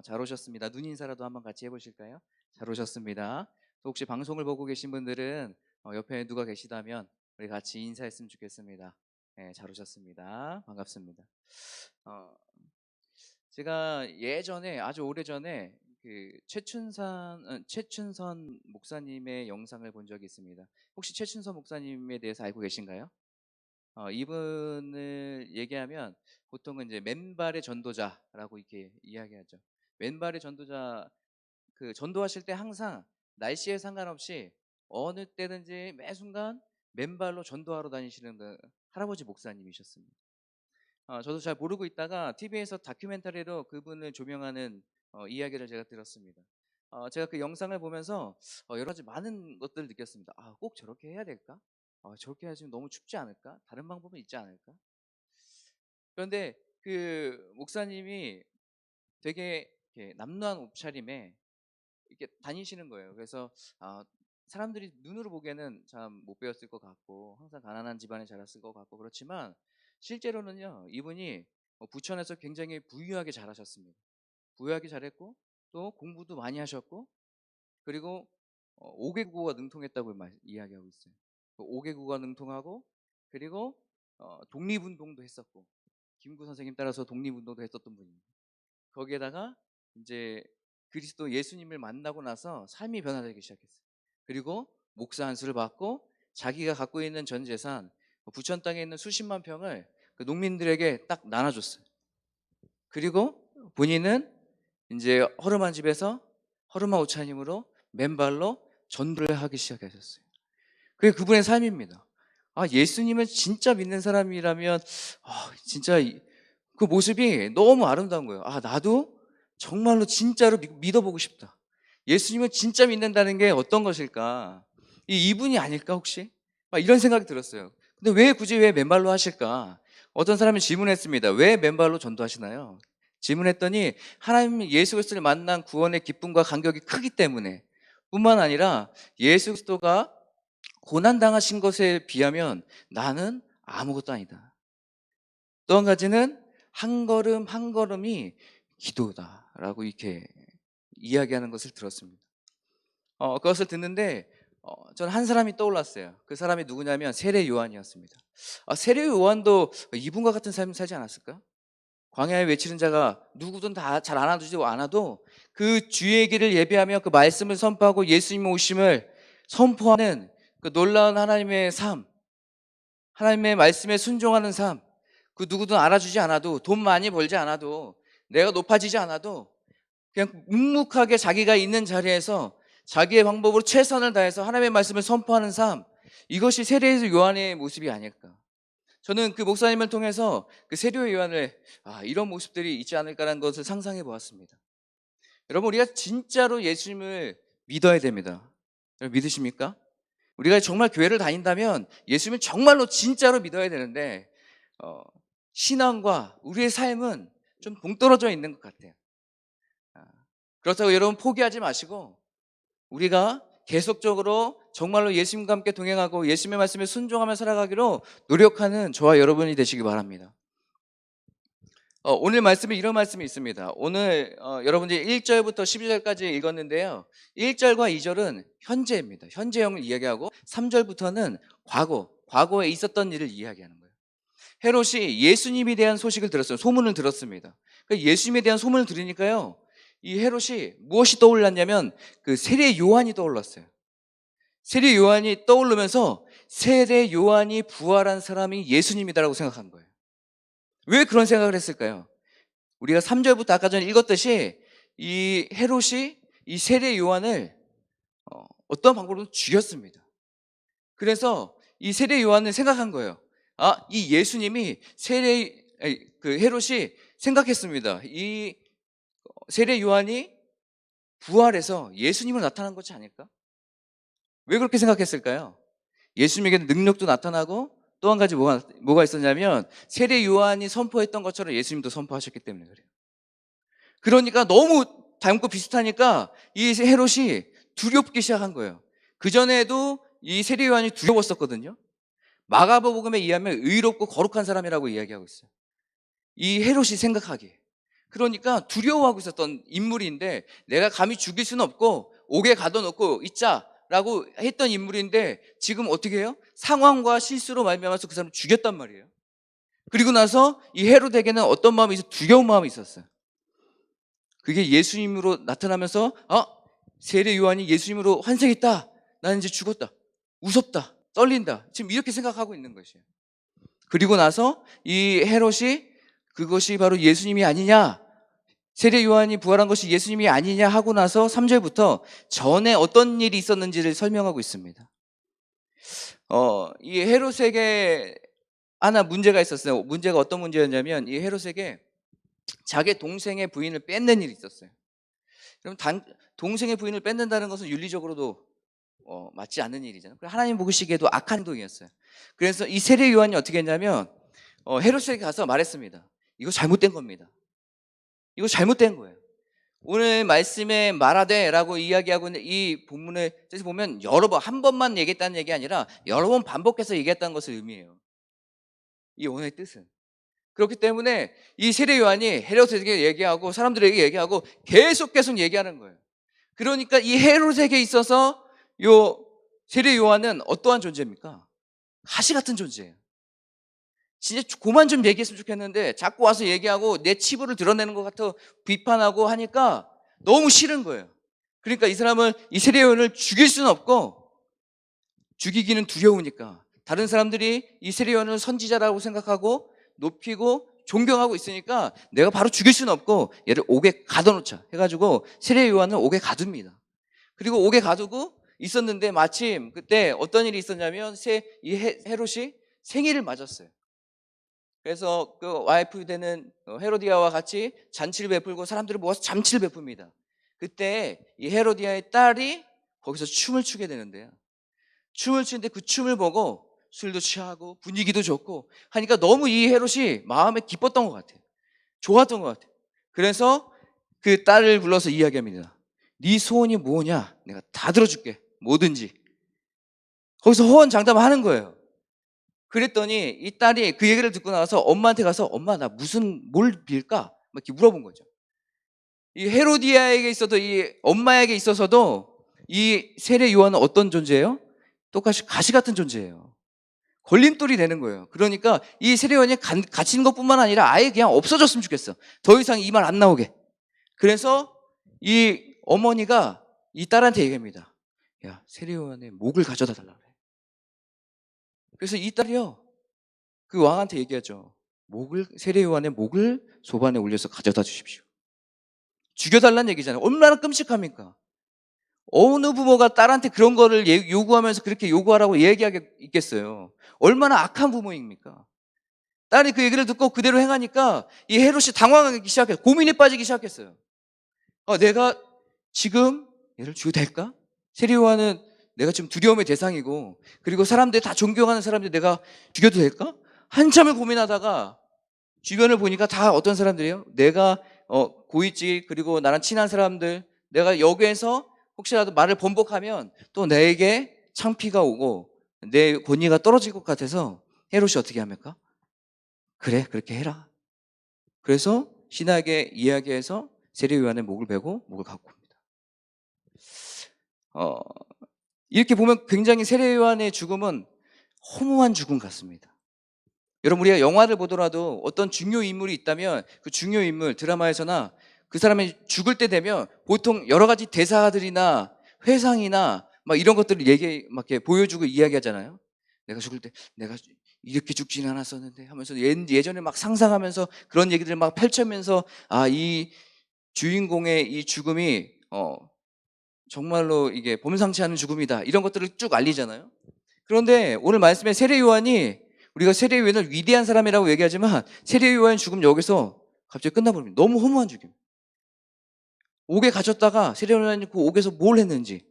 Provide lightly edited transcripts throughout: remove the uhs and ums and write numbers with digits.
잘 오셨습니다. 눈 인사라도 한번 같이 해보실까요? 잘 오셨습니다. 또 혹시 방송을 보고 계신 분들은 옆에 누가 계시다면 우리 같이 인사했으면 좋겠습니다. 네, 잘 오셨습니다. 반갑습니다. 어, 제가 예전에 아주 오래전에 그 최춘선 목사님의 영상을 본 적이 있습니다. 혹시 최춘선 목사님에 대해서 알고 계신가요? 이분을 얘기하면 보통은 이제 맨발의 전도자라고 이렇게 이야기하죠. 맨발의 전도자, 그 전도하실 때 항상 날씨에 상관없이 어느 때든지 매 순간 맨발로 전도하러 다니시는 그 할아버지 목사님이셨습니다. 저도 잘 모르고 있다가 TV에서 다큐멘터리로 그분을 조명하는 이야기를 제가 들었습니다. 제가 그 영상을 보면서 여러 가지 많은 것들을 느꼈습니다. 꼭 저렇게 해야 될까? 저렇게 해야지 너무 춥지 않을까? 다른 방법은 있지 않을까? 그런데 그 목사님이 되게 이렇게 남루한 옷차림에 이렇게 다니시는 거예요. 그래서 아, 사람들이 눈으로 보기에는 참 못 배웠을 것 같고 항상 가난한 집안에 자랐을 것 같고 그렇지만 실제로는요 이분이 부천에서 굉장히 부유하게 자라셨습니다. 부유하게 잘했고 또 공부도 많이 하셨고 그리고 5개 국어가 능통했다고 이야기하고 있어요. 5개 국어가 능통하고 그리고 독립운동도 했었고 김구 선생님 따라서 독립운동도 했었던 분입니다. 거기에다가 이제 그리스도 예수님을 만나고 나서 삶이 변화되기 시작했어요. 그리고 목사 안수를 받고 자기가 갖고 있는 전 재산 부천 땅에 있는 수십만 평을 그 농민들에게 딱 나눠줬어요. 그리고 본인은 이제 허름한 집에서 허름한 옷차림으로 맨발로 전도를 하기 시작하셨어요. 그게 그분의 삶입니다. 예수님을 진짜 믿는 사람이라면 진짜 그 모습이 너무 아름다운 거예요. 나도 정말로 진짜로 믿어보고 싶다. 예수님을 진짜 믿는다는 게 어떤 것일까? 이분이 아닐까 혹시? 이런 생각이 들었어요. 근데 왜 맨발로 하실까? 어떤 사람이 질문했습니다. 왜 맨발로 전도하시나요? 질문했더니 하나님 예수 그리스도를 만난 구원의 기쁨과 감격이 크기 때문에 뿐만 아니라 예수 그리스도가 고난당하신 것에 비하면 나는 아무것도 아니다. 또 한 가지는 한 걸음 한 걸음이 기도다라고 이렇게 이야기하는 것을 들었습니다. 그것을 듣는데 저는 한 사람이 떠올랐어요. 그 사람이 누구냐면 세례 요한이었습니다. 세례 요한도 이분과 같은 삶을 살지 않았을까? 광야에 외치는 자가 누구든 다 잘 안아주지도 않아도 그 주의 길을 예배하며 그 말씀을 선포하고 예수님 오심을 선포하는 그 놀라운 하나님의 삶, 하나님의 말씀에 순종하는 삶, 그 누구든 알아주지 않아도 돈 많이 벌지 않아도 내가 높아지지 않아도 그냥 묵묵하게 자기가 있는 자리에서 자기의 방법으로 최선을 다해서 하나님의 말씀을 선포하는 삶, 이것이 세례 요한의 모습이 아닐까. 저는 그 목사님을 통해서 그 세례 요한을 이런 모습들이 있지 않을까라는 것을 상상해 보았습니다. 여러분 우리가 진짜로 예수님을 믿어야 됩니다. 여러분 믿으십니까? 우리가 정말 교회를 다닌다면 예수님을 정말로 진짜로 믿어야 되는데 신앙과 우리의 삶은 좀 동떨어져 있는 것 같아요. 그렇다고 여러분 포기하지 마시고 우리가 계속적으로 정말로 예수님과 함께 동행하고 예수님의 말씀에 순종하며 살아가기로 노력하는 저와 여러분이 되시기 바랍니다. 오늘 말씀에 이런 말씀이 있습니다. 오늘 여러분들이 1절부터 12절까지 읽었는데요. 1절과 2절은 현재입니다. 현재형을 이야기하고 3절부터는 과거에 있었던 일을 이야기하는 거예요. 헤롯이 예수님에 대한 소식을 들었어요. 소문을 들었습니다. 예수님에 대한 소문을 들으니까요. 이 헤롯이 무엇이 떠올랐냐면 그 세례 요한이 떠올랐어요. 세례 요한이 떠오르면서 세례 요한이 부활한 사람이 예수님이다라고 생각한 거예요. 왜 그런 생각을 했을까요? 우리가 3절부터 아까 전에 읽었듯이 이 헤롯이 이 세례 요한을 어떤 방법으로 죽였습니다. 그래서 이 세례 요한은 생각한 거예요. 이 예수님이 그 헤롯이 생각했습니다. 이 세례 요한이 부활해서 예수님으로 나타난 것이 아닐까? 왜 그렇게 생각했을까요? 예수님에게는 능력도 나타나고 또 한 가지 뭐가 있었냐면 세례 요한이 선포했던 것처럼 예수님도 선포하셨기 때문에 그래요. 그러니까 너무 닮고 비슷하니까 이 헤롯이 두렵기 시작한 거예요. 그전에도 이 세례 요한이 두려웠었거든요. 마가복음에 의하면 의롭고 거룩한 사람이라고 이야기하고 있어요. 이 헤롯이 생각하기에. 그러니까 두려워하고 있었던 인물인데 내가 감히 죽일 수는 없고 옥에 가둬놓고 있자라고 했던 인물인데 지금 어떻게 해요? 상황과 실수로 말미암아서 그 사람을 죽였단 말이에요. 그리고 나서 이 헤롯에게는 어떤 마음이 있어요? 두려운 마음이 있었어요. 그게 예수님으로 나타나면서 세례 요한이 예수님으로 환생했다. 나는 이제 죽었다. 무섭다. 떨린다. 지금 이렇게 생각하고 있는 것이에요. 그리고 나서 이 헤롯이 그것이 바로 예수님이 아니냐, 세례 요한이 부활한 것이 예수님이 아니냐 하고 나서 3절부터 전에 어떤 일이 있었는지를 설명하고 있습니다. 이 헤롯에게 하나 문제가 있었어요. 문제가 어떤 문제였냐면 이 헤롯에게 자기 동생의 부인을 뺏는 일이 있었어요. 그럼 동생의 부인을 뺏는다는 것은 윤리적으로도 맞지 않는 일이잖아요. 하나님 보시기에도 악한 행동이었어요. 그래서 이 세례 요한이 어떻게 했냐면 헤롯에게 가서 말했습니다. 이거 잘못된 겁니다. 이거 잘못된 거예요. 오늘 말씀에 말하되라고 이야기하고 있는 이 본문을 보면 여러 번, 한 번만 얘기했다는 얘기 아니라 여러 번 반복해서 얘기했다는 것을 의미해요. 이 원어의 뜻은. 그렇기 때문에 이 세례 요한이 헤롯에게 얘기하고 사람들에게 얘기하고 계속 얘기하는 거예요. 그러니까 이 헤롯에게 있어서 요 세례 요한은 어떠한 존재입니까? 가시 같은 존재예요. 진짜 그만 좀 얘기했으면 좋겠는데 자꾸 와서 얘기하고 내 치부를 드러내는 것 같아 비판하고 하니까 너무 싫은 거예요. 그러니까 이 사람은 이 세례 요한을 죽일 수는 없고 죽이기는 두려우니까 다른 사람들이 이 세례 요한을 선지자라고 생각하고 높이고 존경하고 있으니까 내가 바로 죽일 수는 없고 얘를 옥에 가둬놓자 해가지고 세례 요한을 옥에 가둡니다. 그리고 옥에 가두고 있었는데 마침 그때 어떤 일이 있었냐면 이 헤롯이 생일을 맞았어요. 그래서 그 와이프 되는 헤로디아와 같이 잔치를 베풀고 사람들을 모아서 잔치를 베풉니다. 그때 이 헤로디아의 딸이 거기서 춤을 추게 되는데요. 춤을 추는데 그 춤을 보고 술도 취하고 분위기도 좋고 하니까 너무 이 헤롯이 마음에 기뻤던 것 같아요. 좋았던 것 같아요. 그래서 그 딸을 불러서 이야기합니다. 네 소원이 뭐냐? 내가 다 들어줄게. 뭐든지. 거기서 호언장담하는 거예요. 그랬더니 이 딸이 그 얘기를 듣고 나서 엄마한테 가서 엄마 나 뭘 빌까? 막 이렇게 물어본 거죠. 이 헤로디아에게 있어도 이 엄마에게 있어서도 이 세례 요한은 어떤 존재예요? 똑같이 가시 같은 존재예요. 걸림돌이 되는 거예요. 그러니까 이 세례 요한이 갇힌 것뿐만 아니라 아예 그냥 없어졌으면 좋겠어. 더 이상 이 말 안 나오게. 그래서 이 어머니가 이 딸한테 얘기합니다. 야, 세례 요한의 목을 가져다 달라 그래. 그래서 이 딸이요. 그 왕한테 얘기하죠. 세례 요한의 목을 소반에 올려서 가져다 주십시오. 죽여달라는 얘기잖아요. 얼마나 끔찍합니까? 어느 부모가 딸한테 그런 거를 요구하면서 그렇게 요구하라고 얘기하겠어요. 얼마나 악한 부모입니까? 딸이 그 얘기를 듣고 그대로 행하니까 이 헤롯이 당황하기 시작했어요. 고민에 빠지기 시작했어요. 내가 지금 얘를 죽여도 될까? 세례 요한은 내가 지금 두려움의 대상이고 그리고 사람들이 다 존경하는 사람들 내가 죽여도 될까? 한참을 고민하다가 주변을 보니까 다 어떤 사람들이에요? 내가 고있지 그리고 나랑 친한 사람들 내가 여기에서 혹시라도 말을 번복하면 또 내게 창피가 오고 내 권위가 떨어질 것 같아서 헤롯이 어떻게 합니까? 그래 그렇게 해라. 그래서 신하에게 이야기해서 세례 요한의 목을 베고 목을 갖고 옵니다. 이렇게 보면 굉장히 세례 요한의 죽음은 허무한 죽음 같습니다. 여러분 우리가 영화를 보더라도 어떤 중요 인물이 있다면 그 중요 인물 드라마에서나 그 사람이 죽을 때 되면 보통 여러 가지 대사들이나 회상이나 막 이런 것들을 막 이렇게 보여주고 이야기하잖아요. 내가 죽을 때 내가 이렇게 죽지는 않았었는데 하면서 예전에 막 상상하면서 그런 얘기들을 막 펼치면서 이 주인공의 이 죽음이 정말로 이게 범상치 않은 죽음이다 이런 것들을 쭉 알리잖아요. 그런데 오늘 말씀에 세례 요한이 우리가 세례 요한을 위대한 사람이라고 얘기하지만 세례 요한의 죽음 여기서 갑자기 끝나버립니다. 너무 허무한 죽임. 옥에 갇혔다가 세례 요한이 그 옥에서 뭘 했는지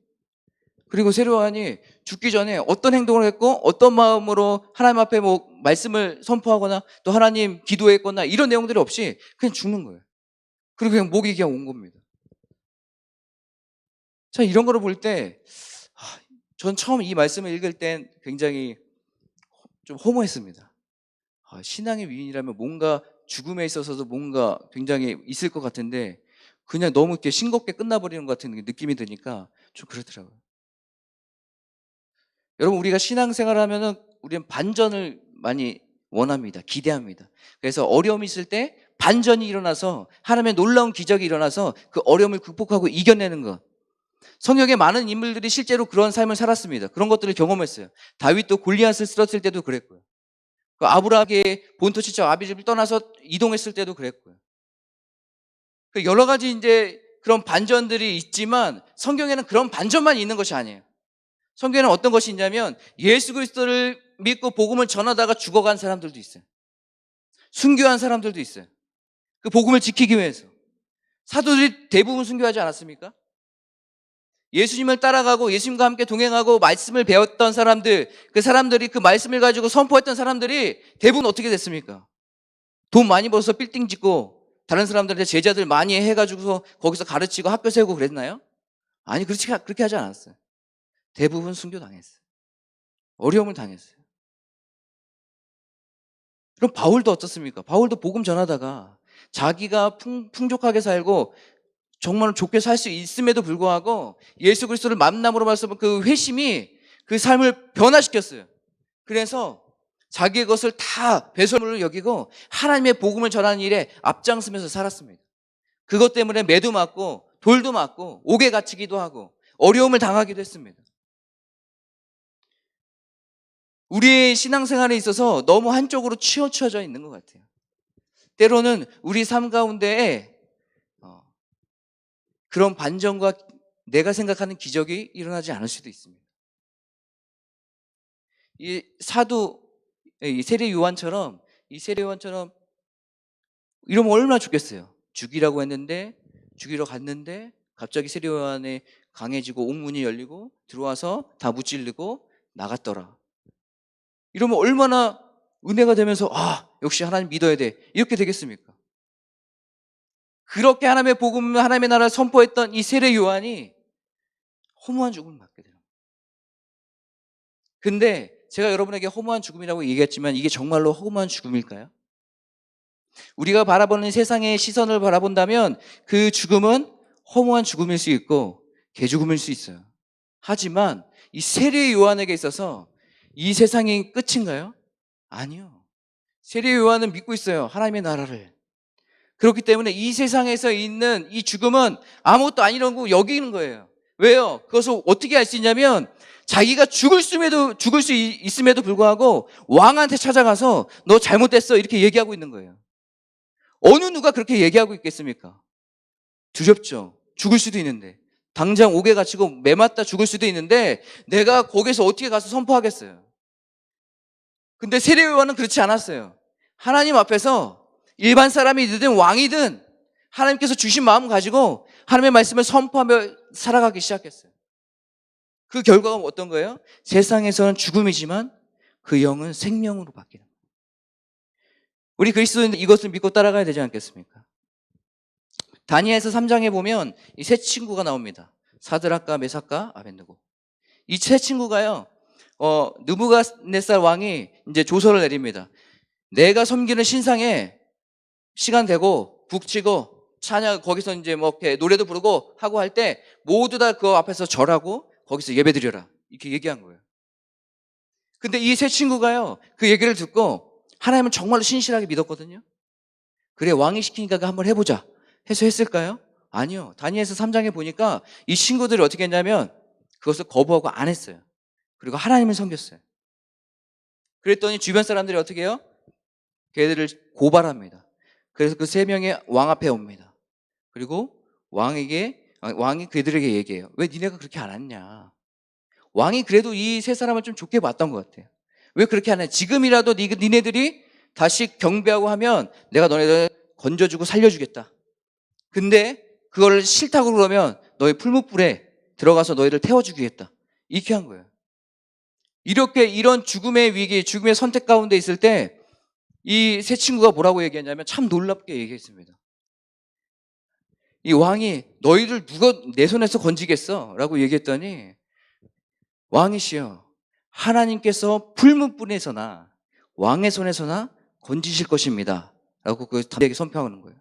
그리고 세례 요한이 죽기 전에 어떤 행동을 했고 어떤 마음으로 하나님 앞에 뭐 말씀을 선포하거나 또 하나님 기도했거나 이런 내용들이 없이 그냥 죽는 거예요. 그리고 그냥 목이 그냥 온 겁니다. 자, 이런 거를 볼 때 전 처음 이 말씀을 읽을 땐 굉장히 좀 허무했습니다. 신앙의 위인이라면 뭔가 죽음에 있어서도 뭔가 굉장히 있을 것 같은데 그냥 너무 이렇게 싱겁게 끝나버리는 것 같은 느낌이 드니까 좀 그렇더라고요. 여러분, 우리가 신앙생활을 하면은 우리는 반전을 많이 원합니다. 기대합니다. 그래서 어려움이 있을 때 반전이 일어나서 하나님의 놀라운 기적이 일어나서 그 어려움을 극복하고 이겨내는 것. 성경에 많은 인물들이 실제로 그런 삶을 살았습니다. 그런 것들을 경험했어요. 다윗도 골리앗을 쓰러뜨릴 때도 그랬고요. 그 아브라함의 본토 친척 아비집을 떠나서 이동했을 때도 그랬고요. 그 여러 가지 이제 그런 반전들이 있지만 성경에는 그런 반전만 있는 것이 아니에요. 성경에는 어떤 것이 있냐면 예수 그리스도를 믿고 복음을 전하다가 죽어간 사람들도 있어요. 순교한 사람들도 있어요. 그 복음을 지키기 위해서. 사도들이 대부분 순교하지 않았습니까? 예수님을 따라가고 예수님과 함께 동행하고 말씀을 배웠던 사람들, 그 사람들이 그 말씀을 가지고 선포했던 사람들이 대부분 어떻게 됐습니까? 돈 많이 벌어서 빌딩 짓고 다른 사람들한테 제자들 많이 해가지고서 거기서 가르치고 학교 세우고 그랬나요? 아니, 그렇게 하지 않았어요. 대부분 순교당했어요. 어려움을 당했어요. 그럼 바울도 어떻습니까? 바울도 복음 전하다가 자기가 풍족하게 살고 정말 좋게 살 수 있음에도 불구하고 예수 그리스도를 만남으로 말씀 그 회심이 그 삶을 변화시켰어요. 그래서 자기의 것을 다 배설물로 여기고 하나님의 복음을 전하는 일에 앞장서면서 살았습니다. 그것 때문에 매도 맞고 돌도 맞고 옥에 갇히기도 하고 어려움을 당하기도 했습니다. 우리의 신앙생활에 있어서 너무 한쪽으로 치우쳐져 있는 것 같아요. 때로는 우리 삶 가운데에 그런 반전과 내가 생각하는 기적이 일어나지 않을 수도 있습니다. 이 세례 요한처럼 이러면 얼마나 좋겠어요. 죽이라고 했는데 죽이러 갔는데 갑자기 세례 요한의 강해지고 옥문이 열리고 들어와서 다 무찔르고 나갔더라. 이러면 얼마나 은혜가 되면서 역시 하나님 믿어야 돼. 이렇게 되겠습니까? 그렇게 하나님의 복음, 하나님의 나라를 선포했던 이 세례 요한이 허무한 죽음을 맞게 되는 거예요. 근데 제가 여러분에게 허무한 죽음이라고 얘기했지만 이게 정말로 허무한 죽음일까요? 우리가 바라보는 세상의 시선을 바라본다면 그 죽음은 허무한 죽음일 수 있고 개죽음일 수 있어요. 하지만 이 세례 요한에게 있어서 이 세상이 끝인가요? 아니요. 세례 요한은 믿고 있어요. 하나님의 나라를. 그렇기 때문에 이 세상에서 있는 이 죽음은 아무것도 아니라고 여기는 거예요. 왜요? 그것을 어떻게 알 수 있냐면 자기가 죽을 수 있음에도 불구하고 왕한테 찾아가서 너 잘못됐어 이렇게 얘기하고 있는 거예요. 어느 누가 그렇게 얘기하고 있겠습니까? 두렵죠. 죽을 수도 있는데. 당장 옥에 갇히고 매맞다 죽을 수도 있는데 내가 거기서 어떻게 가서 선포하겠어요? 근데 세례 요한은 그렇지 않았어요. 하나님 앞에서 일반 사람이든 왕이든 하나님께서 주신 마음 가지고 하나님의 말씀을 선포하며 살아가기 시작했어요. 그 결과가 어떤 거예요? 세상에서는 죽음이지만 그 영은 생명으로 바뀌는 거예요. 우리 그리스도인들 이것을 믿고 따라가야 되지 않겠습니까? 다니엘서 3장에 보면 이 세 친구가 나옵니다. 사드락과 메삭과 아벳느고. 이 세 친구가요, 느부갓네살 왕이 이제 조서를 내립니다. 내가 섬기는 신상에 시간 되고 북치고 찬양 거기서 이제 뭐 이렇게 노래도 부르고 하고 할 때 모두 다 그 앞에서 절하고 거기서 예배드려라 이렇게 얘기한 거예요. 근데 이 세 친구가요 그 얘기를 듣고 하나님은 정말로 신실하게 믿었거든요. 그래 왕이 시키니까 한번 해보자 해서 했을까요? 아니요. 다니엘서 3장에 보니까 이 친구들이 어떻게 했냐면 그것을 거부하고 안 했어요. 그리고 하나님을 섬겼어요. 그랬더니 주변 사람들이 어떻게 해요? 걔들을 고발합니다. 그래서 그 세 명이 왕 앞에 옵니다. 그리고 왕이 그들에게 얘기해요. 왜 니네가 그렇게 안 했냐? 왕이 그래도 이 세 사람을 좀 좋게 봤던 것 같아요. 왜 그렇게 안 해? 지금이라도 니네들이 다시 경배하고 하면 내가 너네들 건져주고 살려주겠다. 근데 그걸 싫다고 그러면 너희 풀무불에 들어가서 너희를 태워주겠다. 이렇게 한 거예요. 이렇게 이런 죽음의 위기, 죽음의 선택 가운데 있을 때 이 세 친구가 뭐라고 얘기했냐면 참 놀랍게 얘기했습니다. 이 왕이 너희를 누가 내 손에서 건지겠어? 라고 얘기했더니 왕이시여 하나님께서 풀무불에서나 왕의 손에서나 건지실 것입니다 라고 그 담대하게 선포하는 거예요.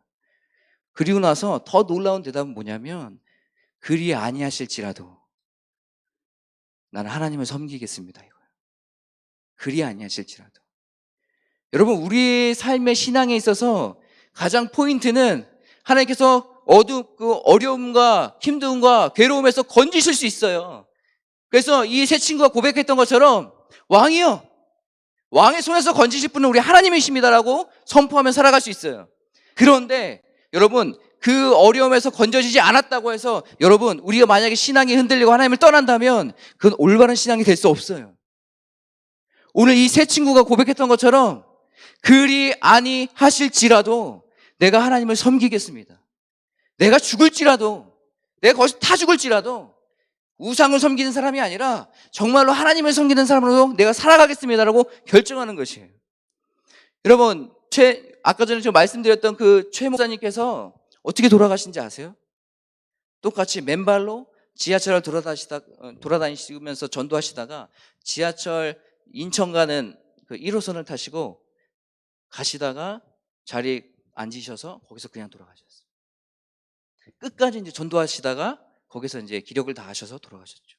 그리고 나서 더 놀라운 대답은 뭐냐면, 그리 아니하실지라도 나는 하나님을 섬기겠습니다. 이거예요. 그리 아니하실지라도. 여러분, 우리의 삶의 신앙에 있어서 가장 포인트는 하나님께서 그 어려움과 힘듦과 괴로움에서 건지실 수 있어요. 그래서 이 세 친구가 고백했던 것처럼, 왕이요, 왕의 손에서 건지실 분은 우리 하나님이십니다라고 선포하며 살아갈 수 있어요. 그런데 여러분, 그 어려움에서 건져지지 않았다고 해서 여러분, 우리가 만약에 신앙이 흔들리고 하나님을 떠난다면 그건 올바른 신앙이 될 수 없어요. 오늘 이 세 친구가 고백했던 것처럼 그리 아니하실지라도 내가 하나님을 섬기겠습니다. 내가 죽을지라도, 내가 거기서 타 죽을지라도 우상을 섬기는 사람이 아니라 정말로 하나님을 섬기는 사람으로 내가 살아가겠습니다라고 결정하는 것이에요. 여러분, 아까 전에 제가 말씀드렸던 그 최 목사님께서 어떻게 돌아가신지 아세요? 똑같이 맨발로 지하철을 돌아다니시면서 전도하시다가 지하철 인천 가는 그 1호선을 타시고 가시다가 자리에 앉으셔서 거기서 그냥 돌아가셨어요. 끝까지 이제 전도하시다가 거기서 이제 기력을 다하셔서 돌아가셨죠.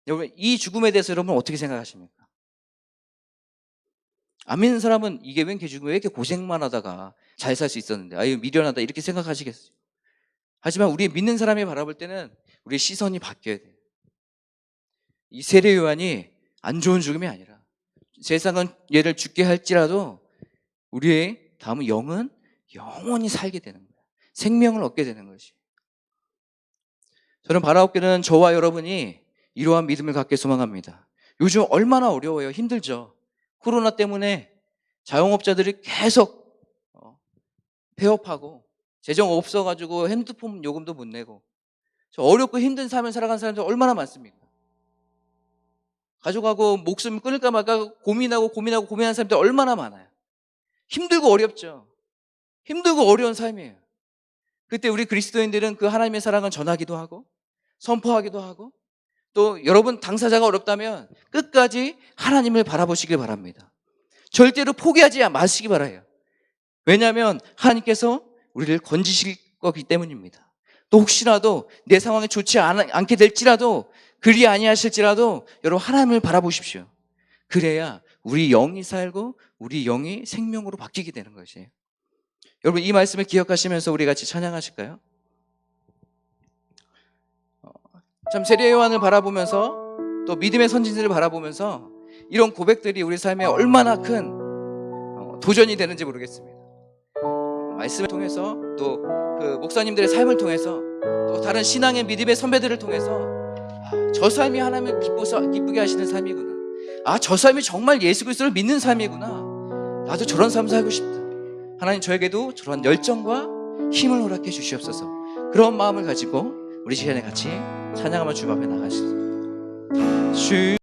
여러분, 이 죽음에 대해서 여러분 어떻게 생각하십니까? 안 믿는 사람은 이게 왜 이렇게 죽으면 왜 이렇게 고생만 하다가 잘 살 수 있었는데, 아유 미련하다 이렇게 생각하시겠어요. 하지만 우리 믿는 사람이 바라볼 때는 우리의 시선이 바뀌어야 돼요. 이 세례 요한이 안 좋은 죽음이 아니라 세상은 얘를 죽게 할지라도 우리의 다음은 영은 영원히 살게 되는 거예요. 생명을 얻게 되는 것이. 저는 바라옵기는 저와 여러분이 이러한 믿음을 갖게 소망합니다. 요즘 얼마나 어려워요. 힘들죠. 코로나 때문에 자영업자들이 계속 폐업하고 재정 없어가지고 핸드폰 요금도 못 내고 저 어렵고 힘든 삶을 살아가는 사람들 얼마나 많습니까? 가족하고 목숨을 끊을까 말까 고민하는 사람들 얼마나 많아요. 힘들고 어렵죠. 힘들고 어려운 삶이에요. 그때 우리 그리스도인들은 그 하나님의 사랑을 전하기도 하고 선포하기도 하고, 또 여러분 당사자가 어렵다면 끝까지 하나님을 바라보시길 바랍니다. 절대로 포기하지 마시기 바라요. 왜냐하면 하나님께서 우리를 건지실 거기 때문입니다. 또 혹시라도 내 상황이 좋지 않게 될지라도, 그리 아니하실지라도 여러분 하나님을 바라보십시오. 그래야 우리 영이 살고 우리 영이 생명으로 바뀌게 되는 것이에요. 여러분, 이 말씀을 기억하시면서 우리 같이 찬양하실까요? 참 세례 요한을 바라보면서 또 믿음의 선진들을 바라보면서 이런 고백들이 우리 삶에 얼마나 큰 도전이 되는지 모르겠습니다. 말씀을 통해서 또 그 목사님들의 삶을 통해서 또 다른 신앙의 믿음의 선배들을 통해서 저 삶이 하나님을 기쁘게 하시는 삶이구나, 저 삶이 정말 예수 그리스도를 믿는 삶이구나, 나도 저런 삶 살고 싶다. 하나님 저에게도 저런 열정과 힘을 허락해 주시옵소서. 그런 마음을 가지고 우리 시간에 같이 찬양하며 주 앞에 나가시죠.